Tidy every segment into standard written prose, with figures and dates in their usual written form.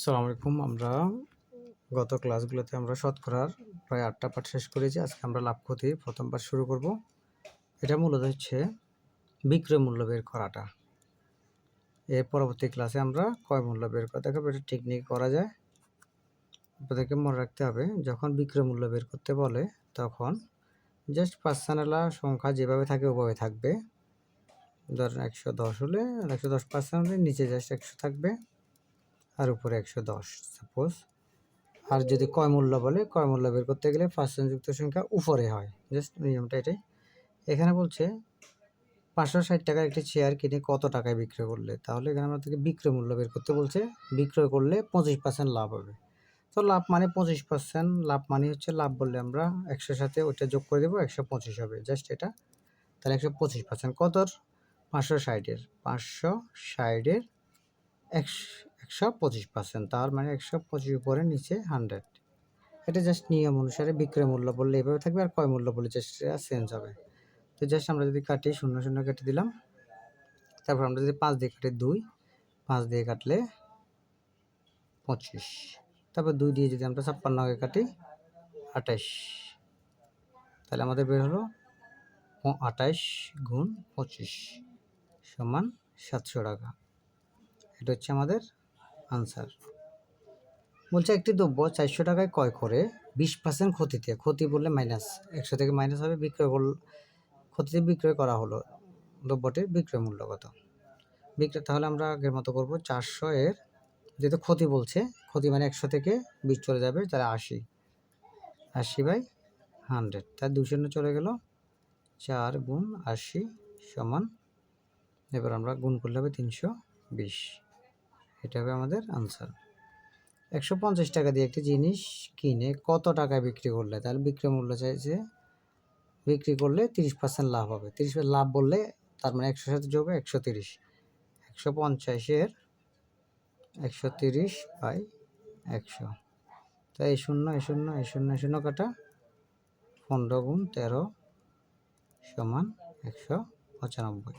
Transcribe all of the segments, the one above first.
আসসালামু আলাইকুম। আমরা গত ক্লাসগুলোতে আমরা শতকরার প্রায় ৮টা পাঠ শেষ করেছি। আজকে আমরা লাভ ক্ষতি প্রথম পাঠ শুরু করব। এটা মূলত হচ্ছে বিক্রয় মূল্য বের করাটা। এর পরবর্তী ক্লাসে আমরা ক্রয় মূল্য বের করা দেখাবো। এটা টেকনিক করা যায়। আপনাদেরকে মনে রাখতে হবে, যখন বিক্রয় মূল্য বের করতে বলে তখন জাস্ট পার্সেন্টেলা সংখ্যা যেভাবে থাকে ওভাবে থাকবে। ধরেন ১১০ হলে ১১০% হলে নিচে জাস্ট ১০০ থাকবে আর উপরে ১১০ সাপোজ। আর যদি ক্রয় মূল্য বলে, ক্রয় মূল্য বের করতে গেলে পার্সেন্ট যুক্ত সংখ্যা উপরে হয়। জাস্ট নিয়মটা এটাই। এখানে বলছে ৫৬০ টাকার একটি চেয়ার কিনে কত টাকায় বিক্রয় করলে, তাহলে এখানে আমাদেরকে বিক্রয় মূল্য বের করতে বলছে। বিক্রয় করলে ২৫% লাভ হবে। তো লাভ মানে ২৫%, লাভ মানে হচ্ছে লাভ বললে আমরা ১০০ সাথে ওইটা যোগ করে দেবো, ১২৫ হবে। জাস্ট এটা তাহলে ১২৫% কতর? ৫৬০-এর ৫৬০-এর ১২৫%, তার মানে ১২৫ উপরে নিচে 100। এটা জাস্ট নিয়ম অনুসারে বিক্রয় মূল্য বললে এভাবে থাকবে, আর ক্রয় মূল্য বললে জাস্ট চেঞ্জ হবে। তো জাস্ট আমরা যদি কাটি ০ ০ কেটে দিলাম, তারপর আমরা যদি ৫ দিয়ে কাটি ২, ৫ দিয়ে কাটলে ২৫, তারপর ২ দিয়ে যদি আমরা ৫৬ কে কাটি ২৮, তাহলে আমাদের বের হলো ২৮ গুণ ২৫ সমান ৭০০ টাকা। এটা হচ্ছে আমাদের আনসার। বলছে একটি দ্রব্য ৪০০ টাকায় ক্রয় করে ২০% ক্ষতিতে, ক্ষতি বললে মাইনাস ১০০ থেকে মাইনাস হবে, বিক্রয় ক্ষতিতে বিক্রয় করা হলো। দ্রব্যটির বিক্রয় মূল্য কত? তাহলে আমরা আগের মতো করব। ৪০০ এর যেহেতু ক্ষতি বলছে, ক্ষতি মানে ১০০ থেকে ২০ চলে যাবে, তাহলে ৮০, ৮০/100, তাই ২০০ চলে গেল। ৪ গুণ ৮০ সমান, এবার আমরা গুণ করলে হবে ৩২০। এটা হবে আমাদের আনসার। ১৫০ টাকা দিয়ে একটি জিনিস কিনে কত টাকায় বিক্রি করলে, তাহলে বিক্রয় মূল্য চাইছে। বিক্রি করলে ৩০% লাভ হবে। ৩০% লাভ বললে তার মানে ১০০ সাথে যোগ হবে ১৩০। ১৫০-এর ১৩০/১০০, তাই এই ০ এই ০ এই ০ এই ০ কাটা, ১৫ গুণ ১৩ সমান ১৯৫।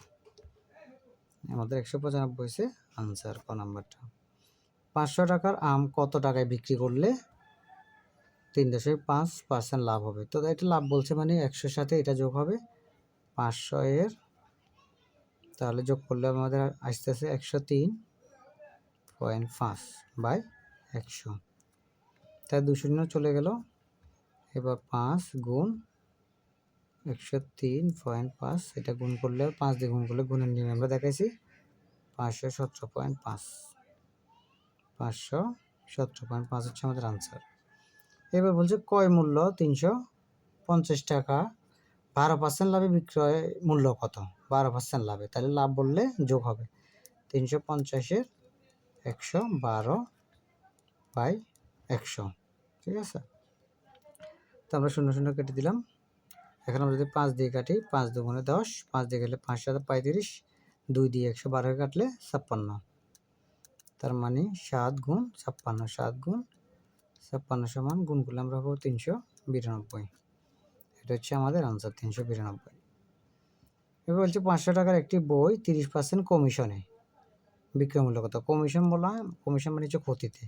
আমাদের ১৯৫ হচ্ছে আনসার ক নাম্বারটা। ৫০০ টাকার আম কত টাকায় বিক্রি করলে ৩.৫% লাভ হবে। তো এটা লাভ বলছে মানে ১০০ সাথে এটা যোগ হবে ৫০০-এর, তাহলে যোগ করলে আমাদের আসতেছে ১০৩.৫/১০০, তাই ২০০ চলে গেল। এবার ৫ গুণ ১০৩.৫, এটা গুণ করলে ৫ দিয়ে গুণ করলে গুণের নিয়মে আমরা দেখাইছি ৫১৭.৫, ৫১৭.৫ হচ্ছে আমাদের আনসার। এবার বলছে ক্রয় মূল্য ৩৫০ টাকা, ১২% লাভে বিক্রয় মূল্য কত? ১২% লাভে, তাহলে লাভ বললে যোগ হবে ৩৫০-এর ১১২/১০০, ঠিক আছে। তো আমরা ০ কেটে দিলাম। এখন আমরা যদি ৫ দিয়ে কাটি, ৫ দুগুণে ১০, ৫ দিয়ে কাটলে ৫ ৭ ৩৫, ২ দিয়ে ১১২ কাটলে ৫৬, তার মানে ৭ গুণ ৫৬, ৭ গুণ ৫৬ সমান, গুণ করলে আমরা পাবো ৩৯২। এটা হচ্ছে আমাদের আনসার ৩৯২। এবার বলছে ৫০০ টাকার একটি বই ৩০% কমিশনে বিক্রয় মূল্য কত? কমিশন বলা, কমিশন মানে হচ্ছে ক্ষতিতে,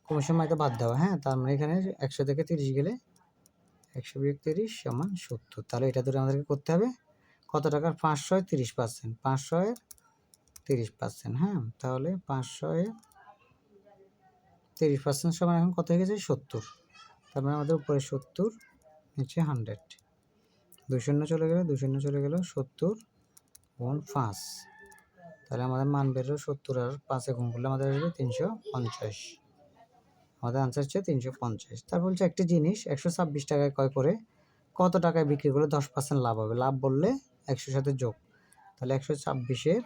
কমিশন মানে বাদ দেওয়া, হ্যাঁ। তার মানে এখানে ১০০ থেকে ৩০ গেলে ১০০ বিয়োগ ৩০ সমান ৭০, তাহলে এটা ধরে আমাদেরকে করতে হবে কত টাকার? ৫০০-এর ৩০%, ৫০০-এর ৩০%, হ্যাঁ। তাহলে ৫০০-এর ৩০% সমান এখন কত হয়ে গেছে? ৭০। তার মানে আমাদের উপরে ৭০, নিচে 100। ২০ চলে গেল, ২০ চলে গেল, ৭০ গুণ ৫, তাহলে আমাদের মান বেরো ৭০ আর ৫-এ গুণ করলে আমাদের আসবে ৩৫০। আমাদের আনসার হচ্ছে ৩৫০। তারপর বলছে একটি জিনিস ১২৬ টাকায় ক্রয় করে কত টাকায় বিক্রি করলে 10% লাভ হবে? লাভ বললে ১০০ সাথে যোগ, তাহলে ১২৬-এর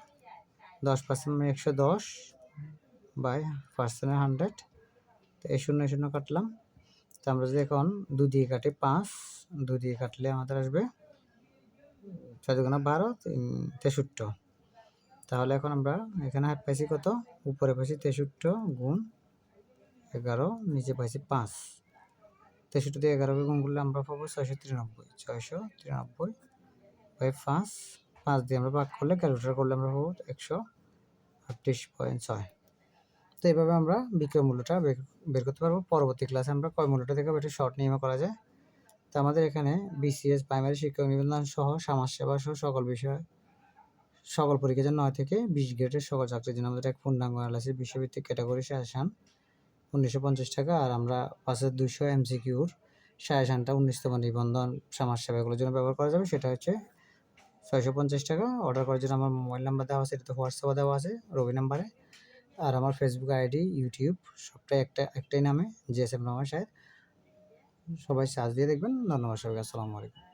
10% মানে ১১০/100, তো এই ০ কাটলাম। তো আমরা যদি এখন ২ দিয়ে কাটি ৫, ২ দিয়ে কাটলে আমাদের আসবে ৬ দুগুণে ১২, ৬৩। তাহলে এখন আমরা এখানে পাইছি কত? উপরে পাইছি ৬৩ গুণ ১১, নিচে পাইছি ৫। ৬৩ দিয়ে ১১কে গুণ করলে আমরা পাবো ৬৯৩, ৬৯৩/৫, ৫ দিয়ে আমরা ভাগ করলে, ক্যালকুলেটর করলে আমরা পাবো ১৩৮.৬। তো এইভাবে আমরা বিক্রয় মূল্যটা বের করতে পারবো। পরবর্তী ক্লাসে আমরা ক্রয় মূল্যটা দেখাবো, এটা শর্ট নিয়মে করা যায়। তো আমাদের এখানে বিসিএস, প্রাইমারি শিক্ষক নিবন্ধন সহ সমাজসেবা সহ সকল বিষয়, সকল পরীক্ষার জন্য 9 থেকে 20 গ্রেডের সকল চাকরির জন্য আমাদের এক পূর্ণাঙ্গ অ্যানালাইসিস বিষয়ভিত্তিক ক্যাটাগরি সাজেশন 1950 টাকা। আর আমরা 5200 এমসিকিউর সাজেশনটা 19তম নিবন্ধন সমাজসেবা এগুলোর জন্য ব্যবহার করা যাবে, সেটা হচ্ছে 650 টাকা। অর্ডার করার জন্য আমার মোবাইল নাম্বার দেওয়া আছে, এটা তো হোয়াটসঅ্যাপে দেওয়া আছে রবি নাম্বারে। আর আমার ফেসবুক আইডি, ইউটিউব সবটাই একটাই নামে, জিএসএম রহমান সাহেব। সবাই সার্চ দিয়ে দেখবেন। ধন্যবাদ সবাইকে। আসসালামু আলাইকুম।